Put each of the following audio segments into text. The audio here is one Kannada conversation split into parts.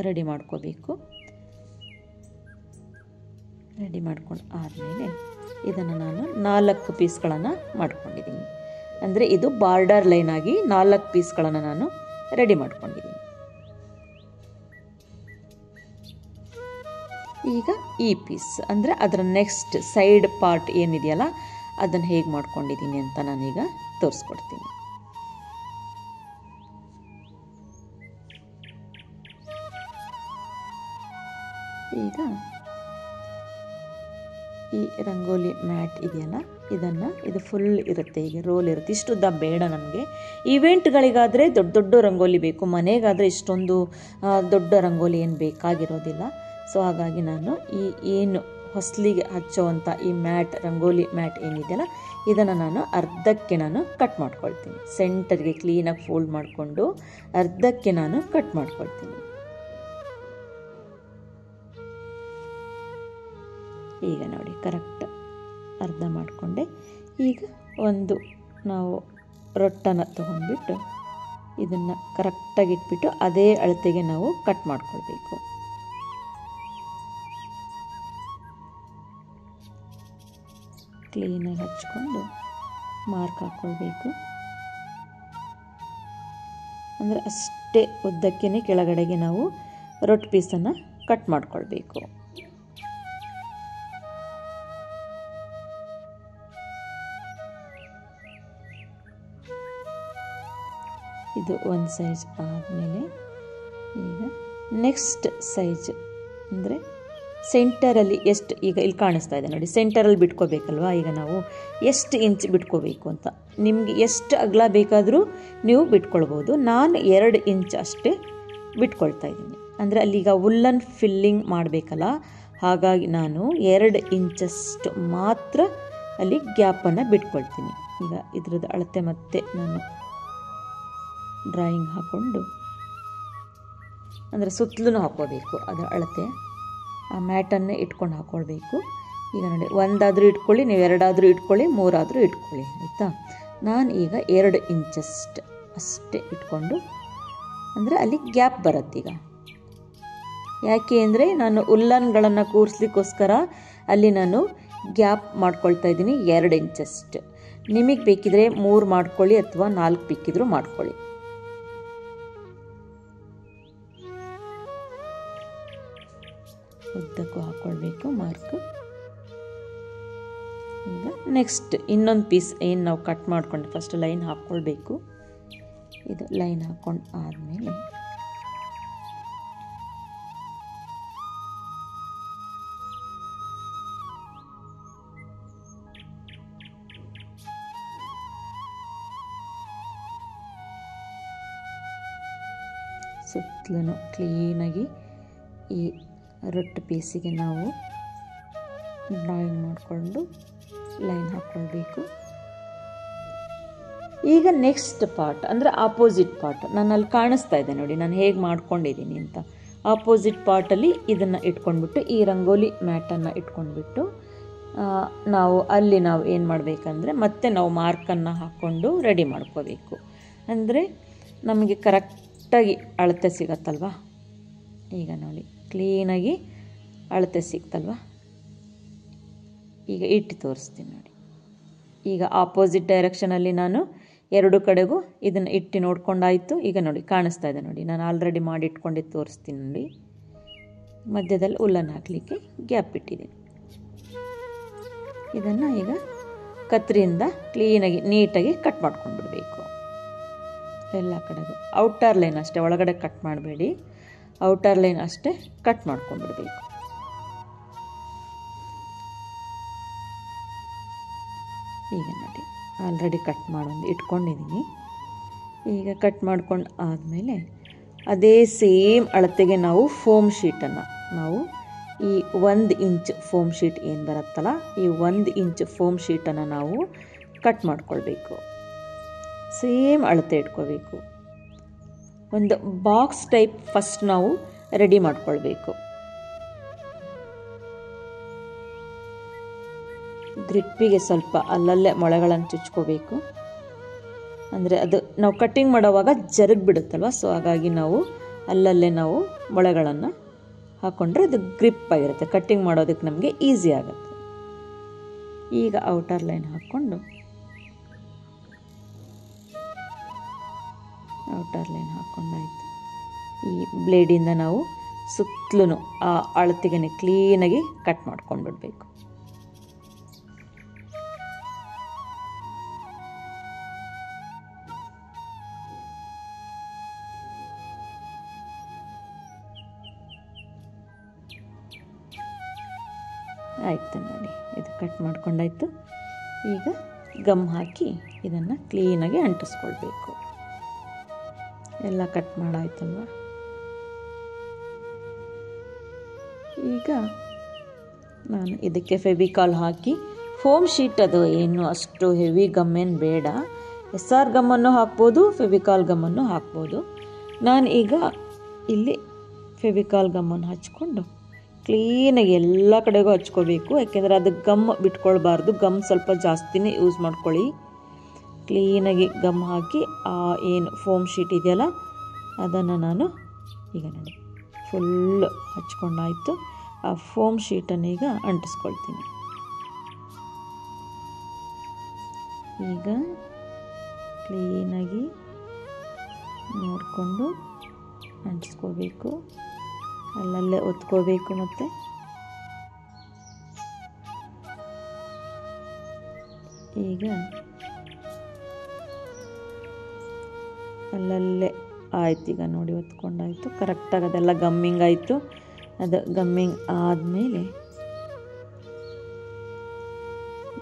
ರೆಡಿ ಮಾಡ್ಕೋಬೇಕು. ರೆಡಿ ಮಾಡ್ಕೊಂಡು ಆದಮೇಲೆ ಇದನ್ನು ನಾನು 4 ಪೀಸ್ಗಳನ್ನು ಮಾಡ್ಕೊಂಡಿದ್ದೀನಿ. ಅಂದರೆ ಇದು ಬಾರ್ಡರ್ ಲೈನ್ ಆಗಿ 4 ಪೀಸ್ಗಳನ್ನು ನಾನು ರೆಡಿ ಮಾಡ್ಕೊಂಡಿದ್ದೀನಿ. ಈಗ ಈ ಪೀಸ್ ಅಂದರೆ ಅದರ ನೆಕ್ಸ್ಟ್ ಸೈಡ್ ಪಾರ್ಟ್ ಏನಿದೆಯಲ್ಲ ಅದನ್ನು ಹೇಗೆ ಮಾಡ್ಕೊಂಡಿದ್ದೀನಿ ಅಂತ ನಾನೀಗ ತೋರಿಸ್ಕೊಡ್ತೀನಿ. ಈಗ ಈ ರಂಗೋಲಿ ಮ್ಯಾಟ್ ಇದೆಯಲ್ಲ ಇದು ಫುಲ್ ಇರುತ್ತೆ, ಈಗ ರೋಲ್ ಇರುತ್ತೆ. ಇಷ್ಟುದ್ದ ಬೇಡ ನಮಗೆ. ಈವೆಂಟ್ಗಳಿಗಾದರೆ ದೊಡ್ಡ ದೊಡ್ಡ ರಂಗೋಲಿ ಬೇಕು, ಮನೆಗಾದರೆ ಇಷ್ಟೊಂದು ದೊಡ್ಡ ರಂಗೋಲಿ ಏನು ಬೇಕಾಗಿರೋದಿಲ್ಲ. ಸೊ ಹಾಗಾಗಿ ನಾನು ಈ ಏನು ಹೊಸಲಿಗೆ ಹಚ್ಚುವಂಥ ಈ ಮ್ಯಾಟ್, ರಂಗೋಲಿ ಮ್ಯಾಟ್ ಏನಿದೆಯಲ್ಲ ಇದನ್ನು ನಾನು ಅರ್ಧಕ್ಕೆ ನಾನು ಕಟ್ ಮಾಡ್ಕೊಳ್ತೀನಿ. ಸೆಂಟರ್ಗೆ ಕ್ಲೀನಾಗಿ ಫೋಲ್ಡ್ ಮಾಡಿಕೊಂಡು ಅರ್ಧಕ್ಕೆ ನಾನು ಕಟ್ ಮಾಡ್ಕೊಳ್ತೀನಿ. ಈಗ ನೋಡಿ ಕರೆಕ್ಟ್ ಅರ್ಧ ಮಾಡಿಕೊಂಡೆ. ಈಗ ಒಂದು ನಾವು ರೊಟ್ಟನ್ನು ತೊಗೊಂಡ್ಬಿಟ್ಟು ಇದನ್ನು ಕರೆಕ್ಟಾಗಿ ಇಟ್ಬಿಟ್ಟು ಅದೇ ಅಳತೆಗೆ ನಾವು ಕಟ್ ಮಾಡ್ಕೊಳ್ಬೇಕು. ಕ್ಲೀನಾಗಿ ಹಚ್ಕೊಂಡು ಮಾರ್ಕ್ ಹಾಕ್ಕೊಳ್ಬೇಕು. ಅಂದರೆ ಅಷ್ಟೇ ಉದ್ದಕ್ಕೇ ಕೆಳಗಡೆಗೆ ನಾವು ರೊಟ್ಟಿ ಪೀಸನ್ನು ಕಟ್ ಮಾಡ್ಕೊಳ್ಬೇಕು. ಇದು ಒಂದು ಸೈಜ್ ಆದಮೇಲೆ ಈಗ ನೆಕ್ಸ್ಟ್ ಸೈಜ್ ಅಂದರೆ ಸೆಂಟರಲ್ಲಿ ಎಷ್ಟು, ಈಗ ಇಲ್ಲಿ ಕಾಣಿಸ್ತಾ ಇದೆ ನೋಡಿ, ಸೆಂಟರಲ್ಲಿ ಬಿಟ್ಕೋಬೇಕಲ್ವ. ಈಗ ನಾವು ಎಷ್ಟು ಇಂಚ್ ಬಿಟ್ಕೋಬೇಕು ಅಂತ ನಿಮಗೆ ಎಷ್ಟು ಅಗಲ ಬೇಕಾದರೂ ನೀವು ಬಿಟ್ಕೊಳ್ಬೋದು. ನಾನು 2 ಇಂಚ್ ಅಷ್ಟೇ ಬಿಟ್ಕೊಳ್ತಾ ಇದ್ದೀನಿ. ಅಂದರೆ ಅಲ್ಲೀಗ ವುಲ್ಲನ್ ಫಿಲ್ಲಿಂಗ್ ಮಾಡಬೇಕಲ್ಲ, ಹಾಗಾಗಿ ನಾನು 2 ಇಂಚಷ್ಟು ಮಾತ್ರ ಅಲ್ಲಿ ಗ್ಯಾಪನ್ನು ಬಿಟ್ಕೊಳ್ತೀನಿ. ಈಗ ಇದ್ರದ್ದು ಅಳತೆ ಮತ್ತೆ ನಾನು ಡ್ರಾಯಿಂಗ್ ಹಾಕ್ಕೊಂಡು, ಅಂದರೆ ಸುತ್ತಲೂ ಹಾಕ್ಕೋಬೇಕು ಅದರ ಅಳತೆ. ಆ ಮ್ಯಾಟನ್ನೇ ಇಟ್ಕೊಂಡು ಹಾಕ್ಕೊಳ್ಬೇಕು. ಈಗ ನೋಡಿ, 1 ಆದರೂ ಇಟ್ಕೊಳ್ಳಿ, ನೀವು 2 ಆದರೂ ಇಟ್ಕೊಳ್ಳಿ, 3 ಆದರೂ ಇಟ್ಕೊಳ್ಳಿ, ಆಯಿತಾ. ನಾನು ಈಗ 2 ಇಂಚಷ್ಟು ಅಷ್ಟೇ ಇಟ್ಕೊಂಡು, ಅಂದರೆ ಅಲ್ಲಿ ಗ್ಯಾಪ್ ಬರುತ್ತೆ. ಈಗ ಯಾಕೆ ಅಂದರೆ ನಾನು ಉಲ್ಲನ್ಗಳನ್ನು ಕೂರಿಸ್ಲಿಕ್ಕೋಸ್ಕರ ಅಲ್ಲಿ ನಾನು ಗ್ಯಾಪ್ ಮಾಡ್ಕೊಳ್ತಾ ಇದ್ದೀನಿ 2 ಇಂಚಷ್ಟು. ನಿಮಗೆ ಬೇಕಿದ್ರೆ 3 ಮಾಡ್ಕೊಳ್ಳಿ ಅಥವಾ 4 ಬೇಕಿದ್ರೂ ಮಾಡ್ಕೊಳ್ಳಿ. ಉದ್ದಕ್ಕೂ ಹಾಕ್ಕೊಳ್ಬೇಕು ಮಾರ್ಕು. ಈಗ ನೆಕ್ಸ್ಟ್ ಇನ್ನೊಂದು ಪೀಸ್ ಏನು ನಾವು ಕಟ್ ಮಾಡ್ಕೊಂಡು ಫಸ್ಟ್ ಲೈನ್ ಹಾಕ್ಕೊಳ್ಬೇಕು. ಇದು ಲೈನ್ ಹಾಕ್ಕೊಂಡು ಆದಮೇಲೆ ಸುತ್ತಲೂ ಕ್ಲೀನಾಗಿ ಈ ರೊಟ್ಟಿ ಪೀಸಿಗೆ ನಾವು ಡ್ರಾಯಿಂಗ್ ಮಾಡಿಕೊಂಡು ಲೈನ್ ಹಾಕ್ಕೊಳ್ಬೇಕು. ಈಗ ನೆಕ್ಸ್ಟ್ ಪಾರ್ಟ್ ಅಂದರೆ ಆಪೋಸಿಟ್ ಪಾರ್ಟ್ ನನ್ನಲ್ಲಿ ಕಾಣಿಸ್ತಾ ಇದೆ ನೋಡಿ, ನಾನು ಹೇಗೆ ಮಾಡ್ಕೊಂಡಿದ್ದೀನಿ ಅಂತ. ಆಪೋಸಿಟ್ ಪಾರ್ಟಲ್ಲಿ ಇದನ್ನು ಇಟ್ಕೊಂಡ್ಬಿಟ್ಟು ಈ ರಂಗೋಲಿ ಮ್ಯಾಟನ್ನು ಇಟ್ಕೊಂಡ್ಬಿಟ್ಟು ನಾವು ಏನು ಮಾಡಬೇಕಂದ್ರೆ ಮತ್ತೆ ನಾವು ಮಾರ್ಕನ್ನು ಹಾಕ್ಕೊಂಡು ರೆಡಿ ಮಾಡ್ಕೋಬೇಕು. ಅಂದರೆ ನಮಗೆ ಕರೆಕ್ಟಾಗಿ ಅಳತೆ ಸಿಗತ್ತಲ್ವ. ಈಗ ನೋಡಿ ಕ್ಲೀನಾಗಿ ಅಳತೆ ಸಿಗ್ತಲ್ವ. ಈಗ ಇಟ್ಟು ತೋರಿಸ್ತೀನಿ ನೋಡಿ. ಈಗ ಆಪೋಸಿಟ್ ಡೈರೆಕ್ಷನಲ್ಲಿ ನಾನು 2 ಕಡೆಗೂ ಇದನ್ನು ಇಟ್ಟು ನೋಡ್ಕೊಂಡಾಯಿತು. ಈಗ ನೋಡಿ ಕಾಣಿಸ್ತಾ ಇದೆ ನೋಡಿ, ನಾನು ಆಲ್ರೆಡಿ ಮಾಡಿ ಇಟ್ಕೊಂಡಿದ್ದು ತೋರಿಸ್ತೀನಿ ನೋಡಿ. ಮಧ್ಯದಲ್ಲಿ ಉಲ್ಲನ್ ಹಾಕಲಿಕ್ಕೆ ಗ್ಯಾಪ್ ಇಟ್ಟಿದ್ದೀನಿ. ಇದನ್ನು ಈಗ ಕತ್ತರಿಯಿಂದ ಕ್ಲೀನಾಗಿ ನೀಟಾಗಿ ಕಟ್ ಮಾಡ್ಕೊಂಡು ಬಿಡಬೇಕು ಎಲ್ಲ ಕಡೆಗೂ. ಔಟರ್ ಲೈನ್ ಅಷ್ಟೇ, ಒಳಗಡೆ ಕಟ್ ಮಾಡಬೇಡಿ, ಔಟರ್ ಲೈನ್ ಅಷ್ಟೇ ಕಟ್ ಮಾಡ್ಕೊಂಡ್ಬಿಡ್ಬೇಕು. ಈಗ ನೋಡಿ ಆಲ್ರೆಡಿ ಕಟ್ ಮಾಡೋದು ಇಟ್ಕೊಂಡಿದ್ದೀನಿ. ಈಗ ಕಟ್ ಮಾಡ್ಕೊಂಡು ಆದಮೇಲೆ ಅದೇ ಸೇಮ್ ಅಳತೆಗೆ ನಾವು ಫೋಮ್ ಶೀಟನ್ನು ನಾವು ಈ 1 ಇಂಚ್ ಫೋಮ್ ಶೀಟ್ ಏನು ಬರುತ್ತಲ್ಲ, ಈ 1 ಇಂಚ್ ಫೋಮ್ ಶೀಟನ್ನು ನಾವು ಕಟ್ ಮಾಡ್ಕೊಳ್ಬೇಕು. ಸೇಮ್ ಅಳತೆ ಇಟ್ಕೋಬೇಕು. ಒಂದು ಬಾಕ್ಸ್ ಟೈಪ್ ಫಸ್ಟ್ ನಾವು ರೆಡಿ ಮಾಡ್ಕೊಳ್ಬೇಕು. ಗ್ರಿಪ್ಪಿಗೆ ಸ್ವಲ್ಪ ಅಲ್ಲಲ್ಲೇ ಮೊಳೆಗಳನ್ನು ಚುಚ್ಕೋಬೇಕು. ಅಂದರೆ ಅದು ನಾವು ಕಟ್ಟಿಂಗ್ ಮಾಡೋವಾಗ ಜರುಗಿ ಬಿಡುತ್ತಲ್ವ, ಸೊ ಹಾಗಾಗಿ ನಾವು ಅಲ್ಲಲ್ಲೇ ನಾವು ಮೊಳೆಗಳನ್ನು ಹಾಕ್ಕೊಂಡ್ರೆ ಅದು ಗ್ರಿಪ್ ಆಗಿರುತ್ತೆ, ಕಟ್ಟಿಂಗ್ ಮಾಡೋದಕ್ಕೆ ನಮಗೆ ಈಸಿ ಆಗುತ್ತೆ. ಈಗ ಔಟರ್ ಲೈನ್ ಹಾಕ್ಕೊಂಡು ಔಟರ್ ಲೈನ್ ಹಾಕ್ಕೊಂಡಾಯ್ತು. ಈ ಬ್ಲೇಡಿಂದ ನಾವು ಸುತ್ತಲೂ ಆ ಅಳತೆಗೆ ಕ್ಲೀನಾಗಿ ಕಟ್ ಮಾಡ್ಕೊಂಡು ಬಿಡಬೇಕು. ಆಯಿತು ನೋಡಿ, ಇದು ಕಟ್ ಮಾಡ್ಕೊಂಡಾಯ್ತು. ಈಗ ಗಮ್ ಹಾಕಿ ಇದನ್ನು ಕ್ಲೀನಾಗಿ ಅಂಟಿಸ್ಕೊಳ್ಬೇಕು. ಎಲ್ಲ ಕಟ್ ಮಾಡಾಯ್ತಲ್ವ. ಈಗ ನಾನು ಇದಕ್ಕೆ ಫೆವಿಕಾಲ್ ಹಾಕಿ ಫೋಮ್ ಶೀಟ್, ಅದು ಏನು ಅಷ್ಟು ಹೆವಿ ಗಮ್ಮೇನು ಬೇಡ, SR ಗಮ್ಮನ್ನು ಹಾಕ್ಬೋದು, ಫೆವಿಕಾಲ್ ಗಮ್ಮನ್ನು ಹಾಕ್ಬೋದು. ನಾನು ಈಗ ಇಲ್ಲಿ ಫೆವಿಕಾಲ್ ಗಮ್ಮನ್ನು ಹಚ್ಕೊಂಡು ಕ್ಲೀನಾಗಿ ಎಲ್ಲ ಕಡೆಗೂ ಹಚ್ಕೋಬೇಕು, ಯಾಕೆಂದರೆ ಅದು ಗಮ್ ಬಿಟ್ಕೊಳ್ಬಾರ್ದು. ಗಮ್ ಸ್ವಲ್ಪ ಜಾಸ್ತಿನೇ ಯೂಸ್ ಮಾಡ್ಕೊಳ್ಳಿ. ಕ್ಲೀನಾಗಿ ಗಮ್ ಹಾಕಿ ಆ ಏನು ಫೋಮ್ ಶೀಟ್ ಇದೆಯಲ್ಲ ಅದನ್ನು ನಾನು ಈಗ ನೋಡಿ ಫುಲ್ಲು ಹಚ್ಕೊಂಡಾಯಿತು. ಆ ಫೋಮ್ ಶೀಟನ್ನು ಈಗ ಅಂಟಿಸ್ಕೊಳ್ತೀನಿ. ಈಗ ಕ್ಲೀನಾಗಿ ನೋಡಿಕೊಂಡು ಅಂಟಿಸ್ಕೋಬೇಕು, ಅಲ್ಲಲ್ಲೇ ಒತ್ಕೋಬೇಕು. ಮತ್ತು ಈಗ ಅಲ್ಲಲ್ಲೇ ಆಯ್ತು. ಈಗ ನೋಡಿ ಒತ್ಕೊಂಡಾಯಿತು, ಕರೆಕ್ಟಾಗಿ ಅದೆಲ್ಲ ಗಮ್ಮಿಂಗ್ ಆಯಿತು. ಅದು ಗಮ್ಮಿಂಗ್ ಆದಮೇಲೆ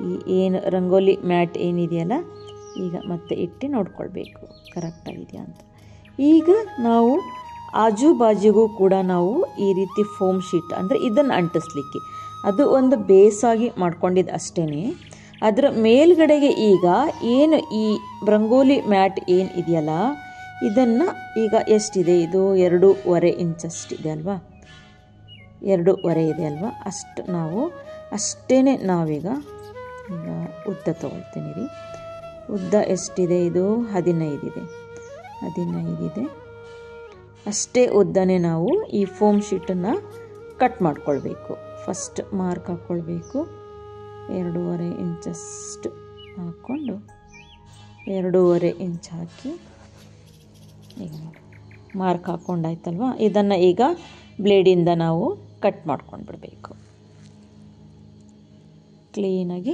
ಈ ಏನು ರಂಗೋಲಿ ಮ್ಯಾಟ್ ಏನಿದೆಯಲ್ಲ ಈಗ ಮತ್ತೆ ಇಟ್ಟು ನೋಡ್ಕೊಳ್ಬೇಕು ಕರೆಕ್ಟಾಗಿದೆಯಾ ಅಂತ. ಈಗ ನಾವು ಆಜು ಬಾಜಿಗೂ ಕೂಡ ನಾವು ಈ ರೀತಿ ಫೋಮ್ ಶೀಟ್ ಅಂದರೆ ಇದನ್ನು ಅಂಟಿಸ್ಲಿಕ್ಕೆ ಅದು ಒಂದು ಬೇಸಾಗಿ ಮಾಡ್ಕೊಂಡಿದ್ದು ಅಷ್ಟೇ. ಅದರ ಮೇಲ್ಗಡೆಗೆ ಈಗ ಏನು ಈ ರಂಗೋಲಿ ಮ್ಯಾಟ್ ಏನು ಇದೆಯಲ್ಲ ಇದನ್ನು ಈಗ ಎಷ್ಟಿದೆ, ಇದು 2.5 ಇಂಚಷ್ಟಿದೆ ಅಲ್ವಾ, 2.5 ಇದೆ ಅಲ್ವಾ, ಅಷ್ಟು ನಾವು ಅಷ್ಟೇ ನಾವೀಗ ಈಗ ಉದ್ದ ತೊಗೊಳ್ತೀನಿ ರೀ. ಉದ್ದ ಎಷ್ಟಿದೆ, ಇದು 15 ಇದೆ, 15 ಇದೆ. ಅಷ್ಟೇ ಉದ್ದನೇ ನಾವು ಈ ಫೋಮ್ ಶೀಟನ್ನು ಕಟ್ ಮಾಡ್ಕೊಳ್ಬೇಕು. ಫಸ್ಟ್ ಮಾರ್ಕ್ ಹಾಕ್ಕೊಳ್ಬೇಕು, 2.5 ಇಂಚಷ್ಟು ಹಾಕ್ಕೊಂಡು 2.5 ಇಂಚ್ ಹಾಕಿ ಈಗ ನೋಡಿ ಮಾರ್ಕ್ ಹಾಕ್ಕೊಂಡಾಯ್ತಲ್ವ. ಇದನ್ನು ಈಗ ಬ್ಲೇಡಿಂದ ನಾವು ಕಟ್ ಮಾಡ್ಕೊಂಡು ಬಿಡಬೇಕು. ಕ್ಲೀನಾಗಿ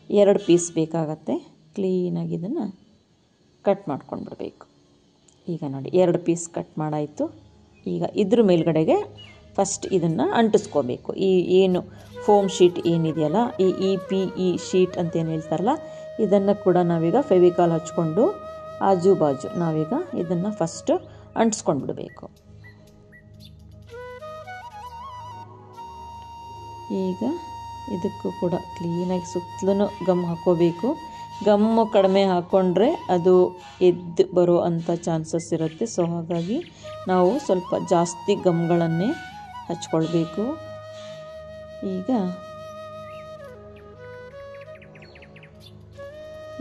2 ಪೀಸ್ ಬೇಕಾಗತ್ತೆ, ಕ್ಲೀನಾಗಿ ಇದನ್ನು ಕಟ್ ಮಾಡ್ಕೊಂಡು ಬಿಡಬೇಕು. ಈಗ ನೋಡಿ 2 ಪೀಸ್ ಕಟ್ ಮಾಡಾಯಿತು. ಈಗ ಇದ್ರ ಮೇಲ್ಗಡೆಗೆ ಫಸ್ಟ್ ಇದನ್ನು ಅಂಟಿಸ್ಕೋಬೇಕು. ಈ ಏನು ಫೋಮ್ ಶೀಟ್ ಏನಿದೆಯಲ್ಲ, ಈ PE ಶೀಟ್ ಅಂತೇನು ಹೇಳ್ತಾರಲ್ಲ, ಇದನ್ನು ಕೂಡ ನಾವೀಗ ಫೆವಿಕಾಲ್ ಹಚ್ಕೊಂಡು ಆಜು ಬಾಜು ನಾವೀಗ ಇದನ್ನು ಫಸ್ಟ್ ಅಂಟಿಸ್ಕೊಂಡು ಬಿಡಬೇಕು. ಈಗ ಇದಕ್ಕೂ ಕೂಡ ಕ್ಲೀನಾಗಿ ಸುತ್ತಲೂ ಗಮ್ ಹಾಕ್ಕೋಬೇಕು. ಗಮ್ಮು ಕಡಿಮೆ ಹಾಕ್ಕೊಂಡ್ರೆ ಅದು ಎದ್ದು ಬರೋ ಅಂಥ ಚಾನ್ಸಸ್ ಇರುತ್ತೆ. ಸೊ ಹಾಗಾಗಿ ನಾವು ಸ್ವಲ್ಪ ಜಾಸ್ತಿ ಗಮ್ಗಳನ್ನೇ ಹಚ್ಕೊಳ್ಬೇಕು. ಈಗ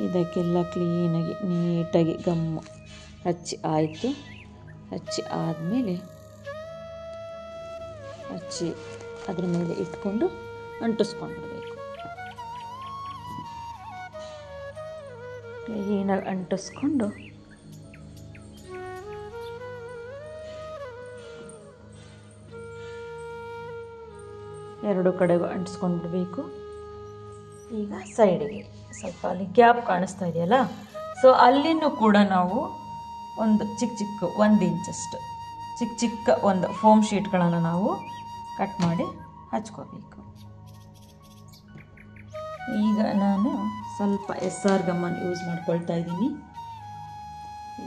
ಇದಕ್ಕೆಲ್ಲ ಕ್ಲೀನಾಗಿ ನೀಟಾಗಿ ಗಮ್ಮು ಹಚ್ಚಿ ಆಯಿತು. ಹಚ್ಚಿ ಆದಮೇಲೆ ಹಚ್ಚಿ ಅದ್ರ ಮೇಲೆ ಇಟ್ಕೊಂಡು ಅಂಟಿಸ್ಕೊಂಡ್ಬಿಡ್ಬೇಕು. ಕ್ಲೀನಾಗಿ ಅಂಟಿಸ್ಕೊಂಡು ಎರಡು ಕಡೆಗೂ ಅಂಟಿಸ್ಕೊಂಡ್ಬಿಡ್ಬೇಕು. ಈಗ ಸೈಡಿಗೆ ಸ್ವಲ್ಪ ಅಲ್ಲಿ ಗ್ಯಾಪ್ ಕಾಣಿಸ್ತಾ ಇದೆಯಲ್ಲ, ಸೊ ಅಲ್ಲಿನೂ ಕೂಡ ನಾವು ಒಂದು ಚಿಕ್ಕ 1 ಇಂಚಷ್ಟು ಚಿಕ್ಕ ಒಂದು ಫೋಮ್ ಶೀಟ್ಗಳನ್ನು ನಾವು ಕಟ್ ಮಾಡಿ ಹಚ್ಕೋಬೇಕು. ಈಗ ನಾನು ಸ್ವಲ್ಪ SR ಗಮ್ಮನ್ನು ಯೂಸ್ ಮಾಡ್ಕೊಳ್ತಾ ಇದ್ದೀನಿ.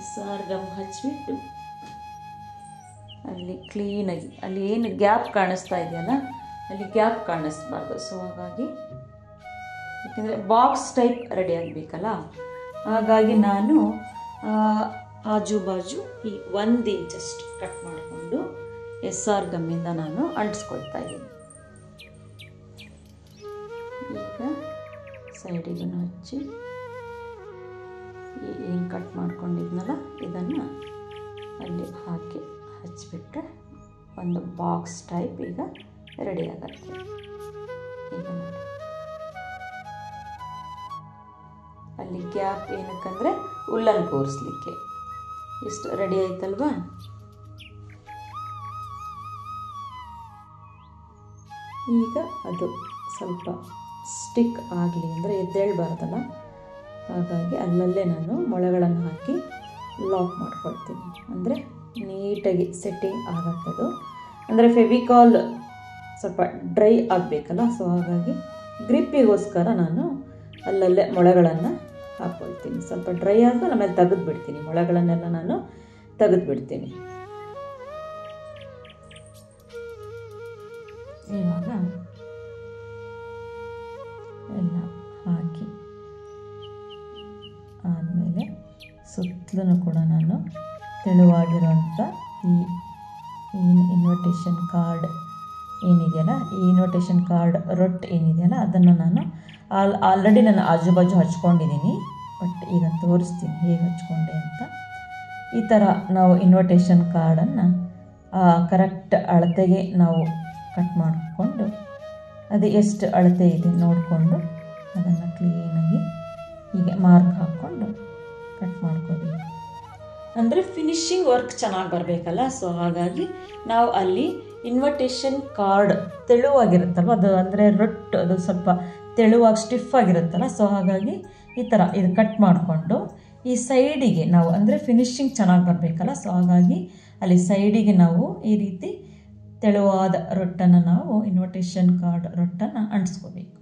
SR ಗಮ್ ಹಚ್ಚಿಬಿಟ್ಟು ಅಲ್ಲಿ ಕ್ಲೀನಾಗಿ ಅಲ್ಲಿ ಏನು ಗ್ಯಾಪ್ ಕಾಣಿಸ್ತಾ ಇದೆಯಲ್ಲ ಅಲ್ಲಿ ಗ್ಯಾಪ್ ಕಾಣಿಸ್ಬಾರ್ದು. ಸೊ ಹಾಗಾಗಿ ಯಾಕೆಂದರೆ ಬಾಕ್ಸ್ ಟೈಪ್ ರೆಡಿ ಆಗಬೇಕಲ್ಲ, ಹಾಗಾಗಿ ನಾನು ಆಜು ಬಾಜು ಈ 1 ಇಂಚಷ್ಟು ಕಟ್ ಮಾಡಿಕೊಂಡು SR ಗಮ್ಮಿಂದ ನಾನು ಅಂಟಿಸ್ಕೊಳ್ತಾ ಇದ್ದೀನಿ. ಈಗ ಸೈಡಿಗೂ ಹಚ್ಚಿ ಏನು ಕಟ್ ಮಾಡ್ಕೊಂಡಿದ್ನಲ್ಲ ಇದನ್ನು ಅಲ್ಲಿ ಹಾಕಿ ಹಚ್ಚಿಬಿಟ್ರೆ ಒಂದು ಬಾಕ್ಸ್ ಟೈಪ್ ಈಗ ರೆಡಿ ಆಗುತ್ತೆ. ಈಗ ನೋಡಿ, ಅಲ್ಲಿ ಗ್ಯಾಪ್ ಏನಕ್ಕಂದರೆ ಉಲ್ಲನ್ ಕೂರಿಸ್ಲಿಕ್ಕೆ. ಇಷ್ಟು ರೆಡಿ ಆಯ್ತಲ್ವಾ? ಈಗ ಅದು ಸ್ವಲ್ಪ ಸ್ಟಿಕ್ ಆಗಲಿ ಅಂದರೆ ಎದ್ದೇಳಬಾರ್ದಲ್ಲ, ಹಾಗಾಗಿ ಅಲ್ಲಲ್ಲೇ ನಾನು ಮೊಳೆಗಳನ್ನು ಹಾಕಿ ಲಾಕ್ ಮಾಡ್ಕೊಳ್ತೀನಿ. ಅಂದರೆ ನೀಟಾಗಿ ಸೆಟ್ಟಿಂಗ್ ಆಗತ್ತದು. ಅಂದರೆ ಫೆವಿಕಾಲ್ ಸ್ವಲ್ಪ ಡ್ರೈ ಆಗಬೇಕಲ್ಲ, ಸೊ ಹಾಗಾಗಿ ಗ್ರಿಪ್ಪಿಗೋಸ್ಕರ ನಾನು ಅಲ್ಲಲ್ಲೇ ಮೊಳೆಗಳನ್ನು ಹಾಕ್ಕೊಳ್ತೀನಿ. ಸ್ವಲ್ಪ ಡ್ರೈ ಆದಮೇಲೆ ಆಮೇಲೆ ತೆಗೆದುಬಿಡ್ತೀನಿ, ಮೊಳೆಗಳನ್ನೆಲ್ಲ ನಾನು ತೆಗೆದುಬಿಡ್ತೀನಿ. ಇವಾಗ ಎಲ್ಲ ಹಾಕಿ ಆದಮೇಲೆ ಸುತ್ತಲೂ ಕೂಡ ನಾನು ತೆಳುವಾಗಿರೋಂಥ ಈ ಇನ್ವಿಟೇಷನ್ ಕಾರ್ಡ್ ಏನಿದೆಯಲ್ಲ, ಈ ಇನ್ವಿಟೇಷನ್ ಕಾರ್ಡ್ ರೊಟ್ಟು ಏನಿದೆಯಲ್ಲ, ಅದನ್ನು ನಾನು ಆಲ್ರೆಡಿ ನಾನು ಆಜು ಬಾಜು ಹಚ್ಕೊಂಡಿದ್ದೀನಿ. ಬಟ್ ಈಗ ತೋರಿಸ್ತೀನಿ ಹೇಗೆ ಹಚ್ಕೊಂಡೆ ಅಂತ. ಈ ಥರ ನಾವು ಇನ್ವಿಟೇಷನ್ ಕಾರ್ಡನ್ನು ಕರೆಕ್ಟ್ ಅಳತೆಗೆ ನಾವು ಕಟ್ ಮಾಡಿಕೊಂಡು, ಅದು ಎಷ್ಟು ಅಳತೆ ಇದೆ ನೋಡಿಕೊಂಡು ಅದನ್ನು ಕ್ಲೀನಾಗಿ ಹೀಗೆ ಮಾರ್ಕ್ ಹಾಕ್ಕೊಂಡು ಕಟ್ ಮಾಡ್ಕೋಬೇಕು. ಅಂದರೆ ಫಿನಿಶಿಂಗ್ ವರ್ಕ್ ಚೆನ್ನಾಗಿ ಬರಬೇಕಲ್ಲ, ಸೊ ಹಾಗಾಗಿ ನಾವು ಅಲ್ಲಿ ಇನ್ವಿಟೇಷನ್ ಕಾರ್ಡ್ ತೆಳುವಾಗಿರುತ್ತಲ್ವ, ಅದು ಅಂದರೆ ರೊಟ್ಟು ಅದು ಸ್ವಲ್ಪ ತೆಳುವಾಗಿ ಸ್ಟಿಫ್ ಆಗಿರುತ್ತಲ್ಲ, ಸೊ ಹಾಗಾಗಿ ಈ ಥರ ಇದು ಕಟ್ ಮಾಡಿಕೊಂಡು ಈ ಸೈಡಿಗೆ ನಾವು ಅಂದರೆ ಫಿನಿಶಿಂಗ್ ಚೆನ್ನಾಗಿ ಬರಬೇಕಲ್ಲ, ಸೊ ಹಾಗಾಗಿ ಅಲ್ಲಿ ಸೈಡಿಗೆ ನಾವು ಈ ರೀತಿ ತೆಳುವಾದ ರೊಟ್ಟನ್ನು ನಾವು ಇನ್ವಿಟೇಷನ್ ಕಾರ್ಡ್ ರೊಟ್ಟನ್ನು ಅಂಟಿಸ್ಕೋಬೇಕು.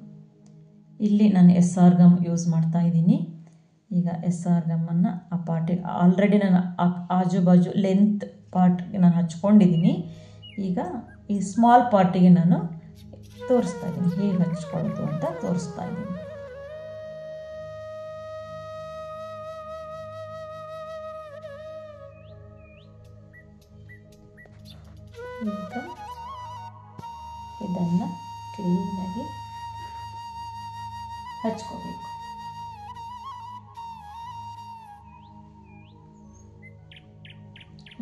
ಇಲ್ಲಿ ನಾನು SR ಗಮ್ ಯೂಸ್ ಮಾಡ್ತಾ ಇದ್ದೀನಿ. ಈಗ SR ಗಮ್ಮನ್ನು ಆ ಪಾರ್ಟಿಗೆ ಆಲ್ರೆಡಿ ನಾನು ಆಜು ಬಾಜು ಲೆಂತ್ ಪಾರ್ಟ್ಗೆ ನಾನು ಹಚ್ಕೊಂಡಿದ್ದೀನಿ. ಈಗ ಈ ಸ್ಮಾಲ್ ಪಾರ್ಟಿಗೆ ನಾನು ತೋರಿಸ್ತಾ ಇದ್ದೀನಿ ಹೇಗೆ ಹಚ್ಕೊಳ್ಳೋದು ಅಂತ ತೋರಿಸ್ತಾ ಇದ್ದೀನಿ. ಈಗ ಇದನ್ನು ಕ್ಲೀನಾಗಿ ಹಚ್ಕೋಬೇಕು.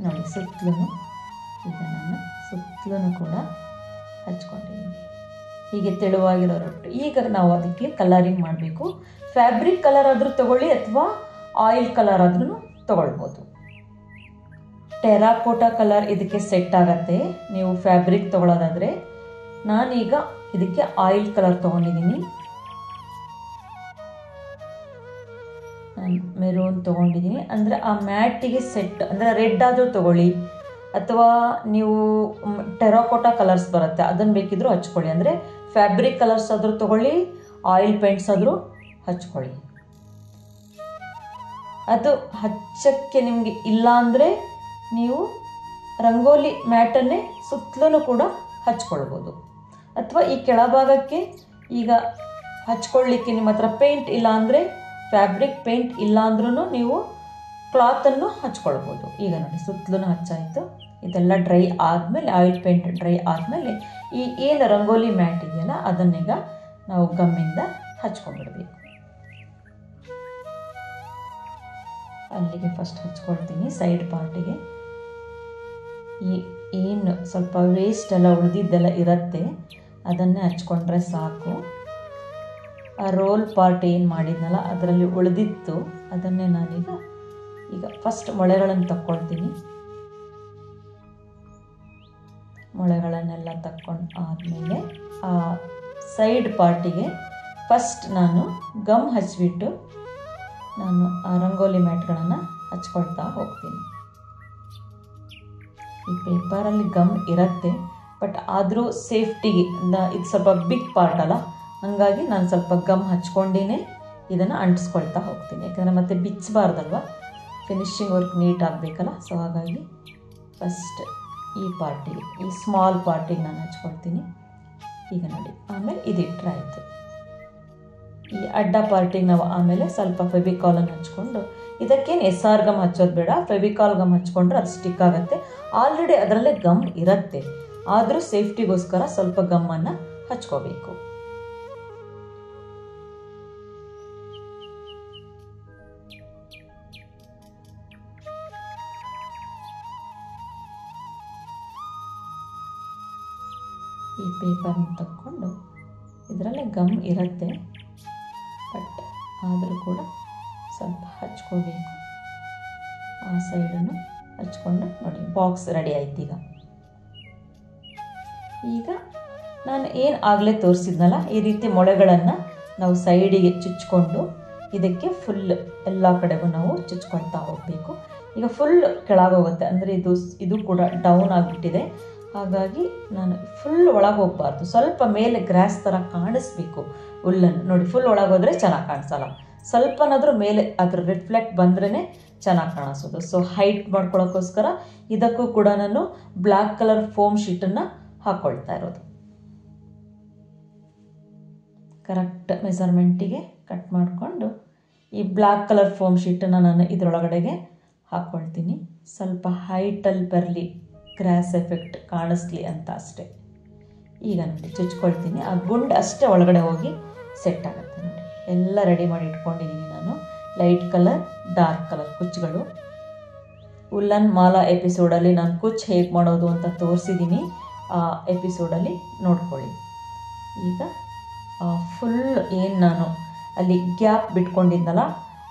ನೋಡಿ ಸುತ್ತಲೂ ಈಗ ನಾನು ಸುತ್ತಲೂ ಕೂಡ ಹಚ್ಕೊಂಡಿದ್ದೀನಿ. ಹೀಗೆ ತೆಳುವಾಗಿರೋ ರೊಟ್ಟು. ಈಗ ನಾವು ಅದಕ್ಕೆ ಕಲರಿಂಗ್ ಮಾಡಬೇಕು. ಫ್ಯಾಬ್ರಿಕ್ ಕಲರ್ ಆದರೂ ತಗೊಳ್ಳಿ ಅಥವಾ ಆಯಿಲ್ ಕಲರ್ ಆದ್ರೂ ತಗೊಳ್ಬೋದು. ಟೆರಾಕೋಟಾ ಕಲರ್ ಇದಕ್ಕೆ ಸೆಟ್ ಆಗತ್ತೆ ನೀವು ಫ್ಯಾಬ್ರಿಕ್ ತಗೊಳ್ಳೋದಾದರೆ. ನಾನೀಗ ಇದಕ್ಕೆ ಆಯಿಲ್ ಕಲರ್ ತೊಗೊಂಡಿದ್ದೀನಿ. ಮೆರೂನ್ ತೊಗೊಂಡಿದ್ದೀನಿ. ಅಂದರೆ ಆ ಮ್ಯಾಟಿಗೆ ಸೆಟ್, ಅಂದರೆ ರೆಡ್ ಆದರೂ ತೊಗೊಳ್ಳಿ ಅಥವಾ ನೀವು ಟೆರಾಕೋಟಾ ಕಲರ್ಸ್ ಬರುತ್ತೆ ಅದನ್ನು ಬೇಕಿದ್ರೂ ಹಚ್ಕೊಳ್ಳಿ. ಅಂದರೆ ಫ್ಯಾಬ್ರಿಕ್ ಕಲರ್ಸ್ ಆದರೂ ತೊಗೊಳ್ಳಿ, ಆಯಿಲ್ ಪೇಂಟ್ಸ್ ಆದರೂ ಹಚ್ಕೊಳ್ಳಿ. ಅದು ಹಚ್ಚಕ್ಕೆ ನಿಮಗೆ ಇಲ್ಲ ಅಂದರೆ ನೀವು ರಂಗೋಲಿ ಮ್ಯಾಟನ್ನೇ ಸುತ್ತಲೂ ಕೂಡ ಹಚ್ಕೊಳ್ಬೋದು. ಅಥವಾ ಈ ಕೆಳಭಾಗಕ್ಕೆ ಈಗ ಹಚ್ಕೊಳ್ಳಿಕ್ಕೆ ನಿಮ್ಮ ಹತ್ರ ಪೇಂಟ್ ಇಲ್ಲ ಅಂದರೆ, ಫ್ಯಾಬ್ರಿಕ್ ಪೇಂಟ್ ಇಲ್ಲ ಅಂದ್ರೂ ನೀವು ಕ್ಲಾತನ್ನು ಹಚ್ಕೊಳ್ಬೋದು. ಈಗ ನೋಡಿ ಸುತ್ತಲೂ ಹಚ್ಚಾಯಿತು. ಇದೆಲ್ಲ ಡ್ರೈ ಆದಮೇಲೆ, ಆಯಿಲ್ ಪೇಂಟ್ ಡ್ರೈ ಆದಮೇಲೆ ಈ ಏನು ರಂಗೋಲಿ ಮ್ಯಾಟ್ ಇದೆಯಲ್ಲ ಅದನ್ನೀಗ ನಾವು ಗಮ್ಮಿಂದ ಹಚ್ಕೊಂಡ್ಬಿಡ್ಬೇಕು. ಅಲ್ಲಿಗೆ ಫಸ್ಟ್ ಹಚ್ಕೊಳ್ತೀನಿ ಸೈಡ್ ಪಾರ್ಟಿಗೆ. ಈ ಏನು ಸ್ವಲ್ಪ ವೇಸ್ಟ್ ಎಲ್ಲ ಉಳಿದಿದ್ದೆಲ್ಲ ಇರುತ್ತೆ ಅದನ್ನೇ ಹಚ್ಕೊಂಡ್ರೆ ಸಾಕು. ಆ ರೋಲ್ ಪಾರ್ಟ್ ಏನು ಮಾಡಿದ್ನಲ್ಲ ಅದರಲ್ಲಿ ಉಳಿದಿತ್ತು ಅದನ್ನೇ ನಾನೀಗ ಫಸ್ಟ್ ಮೊಳೆಗಳನ್ನು ತಕ್ಕೊಳ್ತೀನಿ. ಮೊಳೆಗಳನ್ನೆಲ್ಲ ತಕ್ಕೊಂಡು ಆದಮೇಲೆ ಆ ಸೈಡ್ ಪಾರ್ಟಿಗೆ ಫಸ್ಟ್ ನಾನು ಗಮ್ ಹಚ್ಚಿಬಿಟ್ಟು ನಾನು ಆ ರಂಗೋಲಿ ಮ್ಯಾಟ್ಗಳನ್ನು ಹಚ್ಕೊಳ್ತಾ ಹೋಗ್ತೀನಿ. ಈ ಪೇಪರಲ್ಲಿ ಗಮ್ ಇರುತ್ತೆ, ಬಟ್ ಆದರೂ ಸೇಫ್ಟಿಗೆ ಇದು ಸ್ವಲ್ಪ ಬಿಗ್ ಪಾರ್ಟ್ ಅಲ್ಲ, ಹಾಗಾಗಿ ನಾನು ಸ್ವಲ್ಪ ಗಮ್ ಹಚ್ಕೊಂಡಿನೇ ಇದನ್ನು ಅಂಟಿಸ್ಕೊಳ್ತಾ ಹೋಗ್ತೀನಿ. ಯಾಕಂದರೆ ಮತ್ತೆ ಬಿಚ್ಚಬಾರ್ದಲ್ವ, ಫಿನಿಶಿಂಗ್ ವರ್ಕ್ ನೀಟ್ ಆಗಬೇಕಲ್ಲ. ಸೊ ಹಾಗಾಗಿ ಫಸ್ಟ್ ಈ ಪಾರ್ಟಿಗೆ, ಈ ಸ್ಮಾಲ್ ಪಾರ್ಟಿಗೆ ನಾನು ಹಚ್ಕೊಳ್ತೀನಿ. ಈಗ ನೋಡಿ, ಆಮೇಲೆ ಇದಿಟ್ಟರೆ ಆಯಿತು. ಈ ಅಡ್ಡ ಪಾರ್ಟಿಗೆ ನಾವು ಆಮೇಲೆ ಸ್ವಲ್ಪ ಫೆವಿಕಾಲನ್ನು ಹಚ್ಕೊಂಡು, ಇದಕ್ಕೇನು SR ಗಮ್ ಹಚ್ಚೋದು ಬೇಡ, ಫೆವಿಕಾಲ್ ಗಮ್ ಹಚ್ಕೊಂಡ್ರೆ ಅದು ಸ್ಟಿಕ್ ಆಗುತ್ತೆ. ಆಲ್ರೆಡಿ ಅದರಲ್ಲೇ ಗಮ್ ಇರುತ್ತೆ, ಆದರೂ ಸೇಫ್ಟಿಗೋಸ್ಕರ ಸ್ವಲ್ಪ ಗಮ್ಮನ್ನು ಹಚ್ಕೋಬೇಕು. ಈ ಪೇಪರ್ನ ತಕ್ಕೊಂಡು, ಇದರಲ್ಲೇ ಗಮ್ ಇರುತ್ತೆ ಬಟ್ ಆದರೂ ಕೂಡ ಸ್ವಲ್ಪ ಹಚ್ಕೋಬೇಕು. ಆ ಸೈಡನ್ನು ಹಚ್ಕೊಂಡು ನೋಡಿ ಬಾಕ್ಸ್ ರೆಡಿ ಆಯ್ತು. ಈಗ ನಾನು ಏನು ಆಗಲೇ ತೋರಿಸಿದ್ನಲ್ಲ ಈ ರೀತಿ ಮೊಳೆಗಳನ್ನು ನಾವು ಸೈಡಿಗೆ ಚುಚ್ಕೊಂಡು ಇದಕ್ಕೆ ಫುಲ್ ಎಲ್ಲ ಕಡೆಗೂ ನಾವು ಚುಚ್ಕೊಳ್ತಾ ಹೋಗಬೇಕು. ಈಗ ಫುಲ್ ಕೆಳಗೋಗುತ್ತೆ, ಅಂದರೆ ಇದು ಕೂಡ ಡೌನ್ ಆಗಿಬಿಟ್ಟಿದೆ. ಹಾಗಾಗಿ ನಾನು ಫುಲ್ ಒಳಗೆ ಹೋಗಬಾರ್ದು, ಸ್ವಲ್ಪ ಮೇಲೆ ಗ್ರಾಸ್ ಥರ ಕಾಣಿಸ್ಬೇಕು ಹುಲ್ಲನ್ನು. ನೋಡಿ ಫುಲ್ ಒಳಗೆ ಹೋದರೆ ಚೆನ್ನಾಗಿ ಕಾಣಿಸಲ್ಲ, ಸ್ವಲ್ಪನಾದರೂ ಮೇಲೆ ಅದ್ರ ರಿಫ್ಲೆಕ್ಟ್ ಬಂದ್ರೇ ಚೆನ್ನಾಗಿ ಕಾಣಿಸೋದು. ಸೊ ಹೈಟ್ ಮಾಡ್ಕೊಳ್ಳೋಕ್ಕೋಸ್ಕರ ಇದಕ್ಕೂ ಕೂಡ ನಾನು ಬ್ಲ್ಯಾಕ್ ಕಲರ್ ಫೋಮ್ ಶೀಟನ್ನು ಹಾಕ್ಕೊಳ್ತಾ ಇರೋದು. ಕರೆಕ್ಟ್ ಮೆಸರ್ಮೆಂಟಿಗೆ ಕಟ್ ಮಾಡಿಕೊಂಡು ಈ ಬ್ಲ್ಯಾಕ್ ಕಲರ್ ಫೋಮ್ ಶೀಟನ್ನು ನಾನು ಇದರೊಳಗಡೆಗೆ ಹಾಕ್ಕೊಳ್ತೀನಿ. ಸ್ವಲ್ಪ ಹೈಟಲ್ಲಿ ಬರಲಿ, ಗ್ರಾಸ್ ಎಫೆಕ್ಟ್ ಕಾಣಿಸ್ಲಿ ಅಂತ ಅಷ್ಟೇ. ಈಗ ನೋಡಿ ಚುಚ್ಕೊಳ್ತೀನಿ, ಆ ಗುಂಡು ಅಷ್ಟೇ ಒಳಗಡೆ ಹೋಗಿ ಸೆಟ್ ಆಗುತ್ತೆ. ನೋಡಿ ಎಲ್ಲ ರೆಡಿ ಮಾಡಿ ಇಟ್ಕೊಂಡಿದ್ದೀನಿ ನಾನು. ಲೈಟ್ ಕಲರ್, ಡಾರ್ಕ್ ಕಲರ್ ಕುಚ್ಚುಗಳು. ಉಲ್ಲನ್ ಮಾಲಾ ಎಪಿಸೋಡಲ್ಲಿ ನಾನು ಕುಚ್ಚು ಹೇಗೆ ಮಾಡೋದು ಅಂತ ತೋರಿಸಿದ್ದೀನಿ, ಆ ಎಪಿಸೋಡಲ್ಲಿ ನೋಡ್ಕೊಳ್ಳಿ. ಈಗ ಫುಲ್ ಏನು ನಾನು ಅಲ್ಲಿ ಗ್ಯಾಪ್ ಬಿಟ್ಕೊಂಡಿದ್ದನಲ್ಲ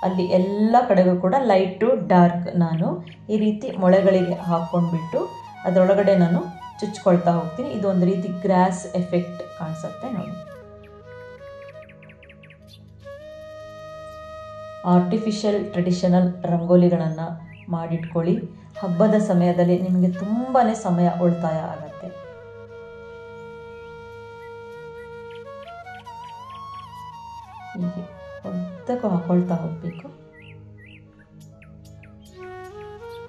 ಅಲ್ಲಿ ಎಲ್ಲ ಕಡೆಗೂ ಕೂಡ ಲೈಟು ಡಾರ್ಕ್ ನಾನು ಈ ರೀತಿ ಮೊಳೆಗಳಿಗೆ ಹಾಕ್ಕೊಂಡ್ಬಿಟ್ಟು ಅದರೊಳಗಡೆ ನಾನು ಚುಚ್ಕೊಳ್ತಾ ಹೋಗ್ತೀನಿ. ಇದು ಒಂದು ರೀತಿ ಗ್ರಾಸ್ ಎಫೆಕ್ಟ್ ಕಾಣಿಸುತ್ತೆ ನೋಡಿ. ಆರ್ಟಿಫಿಷಿಯಲ್ ಟ್ರೆಡಿಷನಲ್ ರಂಗೋಲಿಗಳನ್ನು ಮಾಡಿಟ್ಕೊಳ್ಳಿ. ಹಬ್ಬದ ಸಮಯದಲ್ಲಿ ನಿಮಗೆ ತುಂಬಾ ಸಮಯ ಉಳಿತಾಯ ಆಗುತ್ತೆ. ಹೀಗೆ ಉದ್ದಕ್ಕೂ ಹಾಕೊಳ್ತಾ ಹೋಗಬೇಕು.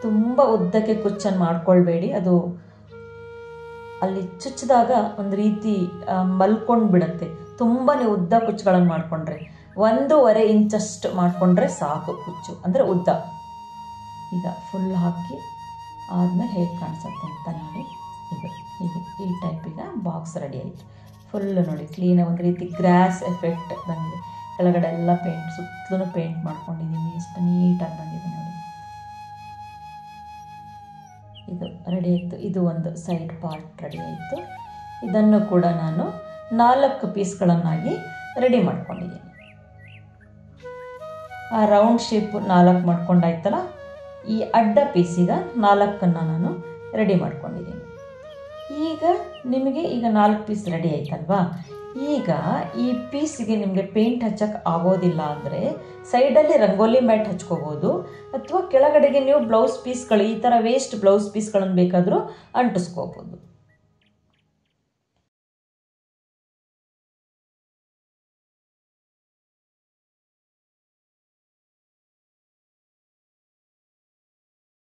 ತುಂಬ ಉದ್ದಕ್ಕೆ ಕುಚ್ಚನ್ನು ಮಾಡ್ಕೊಳ್ಬೇಡಿ, ಅದು ಅಲ್ಲಿ ಚುಚ್ಚಿದಾಗ ಒಂದು ರೀತಿ ಮಲ್ಕೊಂಡು ಬಿಡುತ್ತೆ. ತುಂಬಾ ಉದ್ದ ಕುಚ್ಚುಗಳನ್ನು ಮಾಡಿಕೊಂಡ್ರೆ 1.5 ಇಂಚಷ್ಟು ಮಾಡಿಕೊಂಡ್ರೆ ಸಾಕು ಕುಚ್ಚು, ಅಂದರೆ ಉದ್ದ. ಈಗ ಫುಲ್ ಹಾಕಿ ಆದಮೇಲೆ ಹೇಗೆ ಕಾಣಿಸುತ್ತೆ ಅಂತ ನೋಡಿ. ಇದು ಹೀಗೆ ಈ ಟೈಪಿಗೆ ಬಾಕ್ಸ್ ರೆಡಿ ಆಯಿತು. ಫುಲ್ಲು ನೋಡಿ ಕ್ಲೀನಾಗಿ ಒಂದು ರೀತಿ ಗ್ರಾಸ್ ಎಫೆಕ್ಟ್ ಬಂದಿದೆ. ಕೆಳಗಡೆ ಎಲ್ಲ ಪೇಂಟ್ ಸುತ್ತಲೂ ಪೇಂಟ್ ಮಾಡ್ಕೊಂಡಿದ್ದೀನಿ, ಎಷ್ಟು ನೀಟಾಗಿ ಬಂದಿದೆ ನೋಡಿ. ಇದು ರೆಡಿ ಆಯಿತು. ಇದು ಒಂದು ಸೈಡ್ ಪಾರ್ಟ್ ರೆಡಿ ಆಯಿತು. ಇದನ್ನು ಕೂಡ ನಾನು 4 ಪೀಸ್ಗಳನ್ನಾಗಿ ರೆಡಿ ಮಾಡ್ಕೊಂಡಿದ್ದೀನಿ. ಆ ರೌಂಡ್ ಶೇಪ್ 4 ಮಾಡ್ಕೊಂಡಾಯ್ತಲ್ಲ, ಈ ಅಡ್ಡ ಪೀಸಿಗೆ 4 ನಾನು ರೆಡಿ ಮಾಡ್ಕೊಂಡಿದ್ದೀನಿ. ಈಗ ನಿಮಗೆ 4 ಪೀಸ್ ರೆಡಿ ಆಯ್ತಲ್ವಾ. ಈಗ ಈ ಪೀಸಿಗೆ ನಿಮಗೆ ಪೇಂಟ್ ಹಚ್ಚಕ್ಕೆ ಆಗೋದಿಲ್ಲ ಅಂದರೆ ಸೈಡಲ್ಲಿ ರಂಗೋಲಿ ಮ್ಯಾಟ್ ಹಚ್ಕೋಬೋದು, ಅಥವಾ ಕೆಳಗಡೆಗೆ ನೀವು ಬ್ಲೌಸ್ ಪೀಸ್ಗಳು ಈ ಥರ ವೇಸ್ಟ್ ಬ್ಲೌಸ್ ಪೀಸ್ಗಳನ್ನು ಬೇಕಾದರೂ ಅಂಟಿಸ್ಕೋಬೋದು.